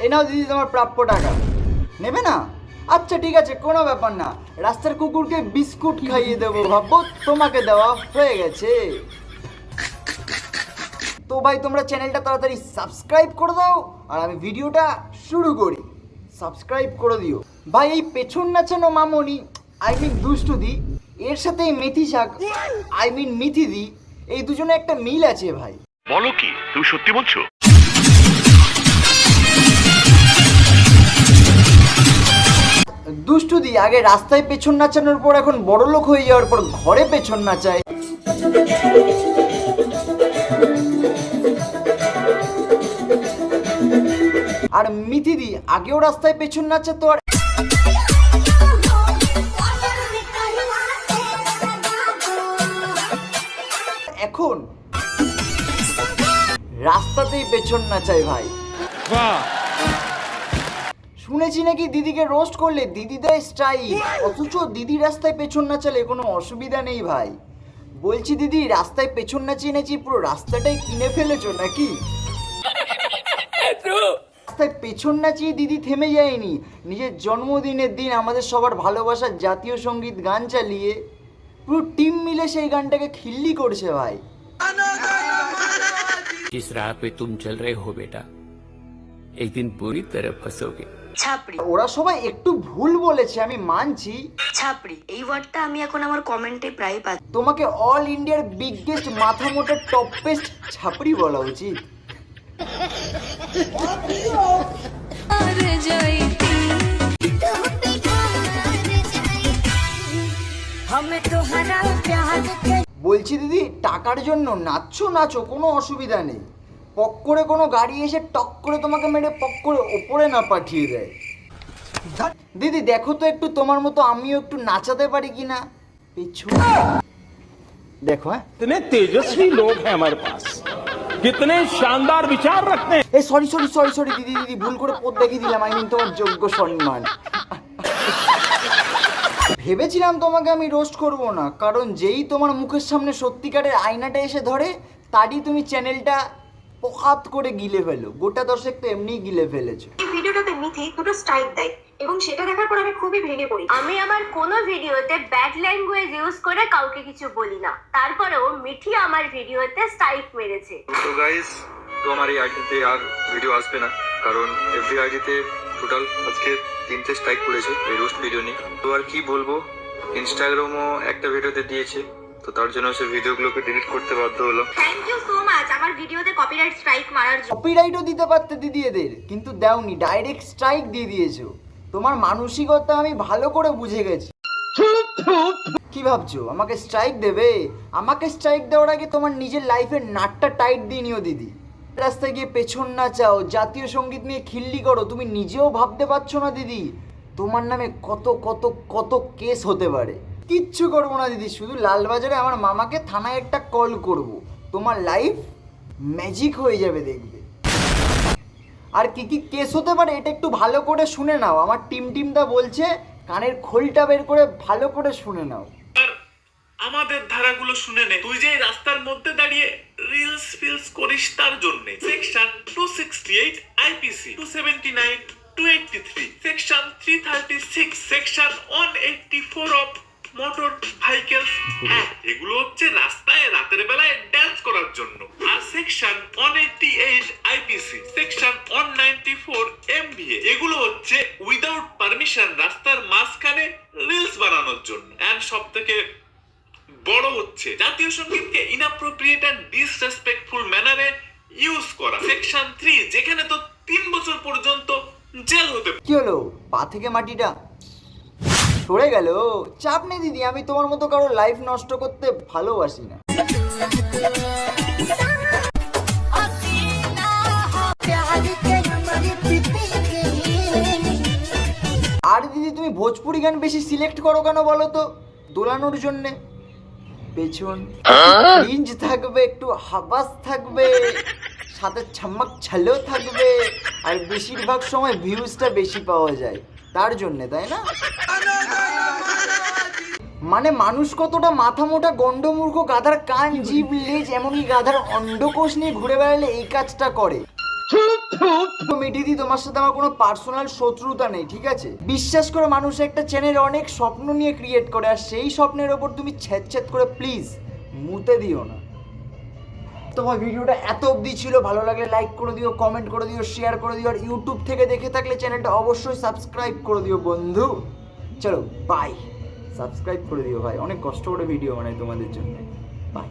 এই নাও দিদি তোমার প্রাপ্য টাকা। নেবে না? আচ্ছা ঠিক আছে, কোনো ব্যাপার না, রাস্তার কুকুরকে বিস্কুট খাইয়ে দেবো ভাববো, তোমাকে দেওয়া হয়ে গেছে। তো ভাই তোমরা চ্যানেলটা তাড়াতাড়ি সাবস্ক্রাইব করে দাও আর আমি ভিডিওটা শুরু করি। সাবস্ক্রাইব করে দিও ভাই। এই পেছন নাচানো মামনি দুষ্টুদি, এর সাথে এই মেথি শাক মিথিদি, এই দুজনে একটা মিল আছে ভাই। বলো কি, তুমি সত্যি বলছো? দুষ্টুদি আগে রাস্তায় পেছন নাচানোর পর এখন বড়লোক হয়ে যাওয়ার পর ঘরে পেছন নাচায়। আর মিথিদি আগেও রাস্তায় পেছন নাচাতো আর এখন রাস্তাতেই পেছন নাচায় ভাই। শুনেছি নাকি দিদিকে রোস্ট করলে দিদি দেয় স্টাইল, অথচ দিদি রাস্তায় পেছন নাচালে কোনো অসুবিধা নেই ভাই। বলছি দিদি, রাস্তায় পেছন নাচিয়ে পুরো রাস্তাটাই কিনে ফেলেছো নাকি? রাস্তায় পেছন নাচিয়ে দিদি থেমে যায়নি, নিজের জন্মদিনের দিন আমাদের সবার ভালোবাসার জাতীয় সঙ্গীত গান চালিয়ে পুরো টিম মিলে সেই গানটাকে খিল্লি করছে ভাই। जिस राह पे तुम चल रहे हो बेटा, एक दिन पूरी तरह फंसोगे। ছাপড়ি, ওরা সবাই একটু ভুল বলেছে, আমি মানছি। ছাপড়ি এই ওয়ার্ডটা আমি এখন আমার কমেন্টে প্রায় পাচ্ছি। তোমাকে অল ইন্ডিয়ার বিগেস্ট মাথা মোটা টপেস্ট ছাপড়ি বলা উচিত। বলছি দিদি, টাকার জন্য নাচো কোনো অসুবিধা নেই, পক করে কোনো গাড়ি এসে টক করে তোমাকে মেরে পক করে ওপরে না পাঠিয়ে দেয়। দিদি দেখো তো একটু তোমার মতো আমিও একটু নাচাতে পারি কিনা। দেখো, হ্যাঁ कितने तेजस्वी लोग हैं हमारे पास, कितने शानदार विचार रखते हैं। এই সরি দিদি ভুল করে পথ দেখিয়ে দিলাম, তোমার যোগ্য সম্মান। ভেবেছিলাম তোমাকে আমি রোস্ট করব না, কারণ যেই তোমার মুখের সামনে সত্যিকারের আয়নাটা এসে ধরে তারই তুমি চ্যানেলটা পকাত করে গিলে ফেলো। গোটা দর্শক তো এমনিই গিলে ফেলেছো। এই ভিডিওটাতে মিথি দুটো স্ট্রাইক দেয় এবং সেটা দেখার পর আমি খুবই ভেঙে পড়ি। আমি আমার কোনো ভিডিওতে ব্যাড ল্যাঙ্গুয়েজ ইউজ করে কাউকে কিছু বলি না, তারপরেও মিঠি আমার ভিডিওতে স্ট্রাইক মেরেছে। তো গাইস, তো আমার এই আইডিতে আর ভিডিও আসবে না, কারণ এভরি আইডিতে টোটাল আজকে 3টে স্ট্রাইক পড়েছে এই রোস্ট ভিডিও নিয়ে। তো আর কি বলবো, ইনস্টাগ্রামও একটা ভিডিওতে দিয়েছে, তো তার জন্য সে ভিডিওগুলোকে ডিলিট করতে বাধ্য হলো। থ্যাংক ইউ সো মাচ আমার ভিডিওতে কপিরাইট স্ট্রাইক মারার জন্য। কপিরাইটও দিতে পারতে দিদি এদের, কিন্তু দাওনি, ডাইরেক্ট স্ট্রাইক দিয়ে দিয়েছো। তোমার মানসিকতা আমি ভালো করে বুঝে গেছি। কি ভাবছো আমাকে স্ট্রাইক দেবে? আমাকে স্ট্রাইক দেওয়ার আগে তোমার নিজের লাইফের নাটটা টাইট দিয়ে নিও দিদি। রাস্তায় গিয়ে পেছন নাচাও, জাতীয় সঙ্গীত নিয়ে খিল্লি করো, তুমি নিজেও ভাবতে পারছো না দিদি তোমার নামে কত কত কত কেস হতে পারে। কিচ্ছু করবো না দিদি, শুধু লালবাজারে আমার মামাকে থানায় একটা কল করব, তোমার লাইফ ম্যাজিক হয়ে যাবে দেখবে। আর কি কি কেস হতে পারে এটা একটু ভালো করে শুনে নাও, আমার টিমটা বলছে, কানের খোলটা বের করে ভালো করে শুনে নাও। আমাদের ধারাগুলো শুনে নে। তুই যে রাস্তার মধ্যে দাঁড়িয়ে রিলস ফিলস করিস তার জন্য section 268 IPC 279 283 section 336 section 184 of motor vehicles act, এগুলো হচ্ছে রাস্তায় রাতের বেলায় ড্যান্স করার জন্য। আর সেকশন 188 আইপিসি সেকশন 194 এমভিএ, এগুলো হচ্ছে উইদাউট পারমিশন রাস্তার মাঝখানে রিলস বানানোর জন্য। এন্ড সব থেকে বড় হচ্ছে জাতীয় সঙ্গীতকে ইনঅ্যাপ্রোপ্রিয়েট এন্ড ডিসরেসপেক্টফুল ম্যানারে ইউজ করা। সেকশন 3, যেখানে তো 3 বছর পর্যন্ত জেল হতে পারে। কি হলো, পা থেকে মাটিটা সরে গেল? চাপ নেই দিদি, আমি তোমার মতো কারো লাইফ নষ্ট করতে ভালোবাসি না। আর দিদি তুমি ভোজপুরি গান বেশি সিলেক্ট করো কেন বলো তো? দোলানোর জন্যে। পেছন ক্রিঞ্জ থাকবে, একটু হাবাস থাকবে, সাথে ছাম্মাক ছালো থাকবে, আর বেশিরভাগ সময় ভিউজটা বেশি পাওয়া যায় তার জন্যে, তাই না? মানে মানুষ কতটা মাথা মোটা গন্ডমূর্খ, গাধার কান জিভ লেজ এমনকি গাধার অন্ডকোষ নিয়ে ঘুরে বেড়ালে এই কাজটা করে। মিঠিদি, তোমার সাথে আমার কোনো পার্সোনাল শত্রুতা নেই, ঠিক আছে? বিশ্বাস করে মানুষ একটা চ্যানেল অনেক স্বপ্ন নিয়ে ক্রিয়েট করে, আর সেই স্বপ্নের ওপর তুমি ছ্যাঁচ করে প্লিজ মুতে দিও না। তোমার ভিডিওটা এত অবধি ছিল, ভালো লাগলে লাইক করে দিও, কমেন্ট করে দিও, শেয়ার করে দিও, আর ইউটিউব থেকে দেখে থাকলে চ্যানেলটা অবশ্যই সাবস্ক্রাইব করে দিও বন্ধু। চলো বাই, সাবস্ক্রাইব করে দিও ভাই, অনেক কষ্ট করে ভিডিও বানাই তোমাদের জন্য। বাই।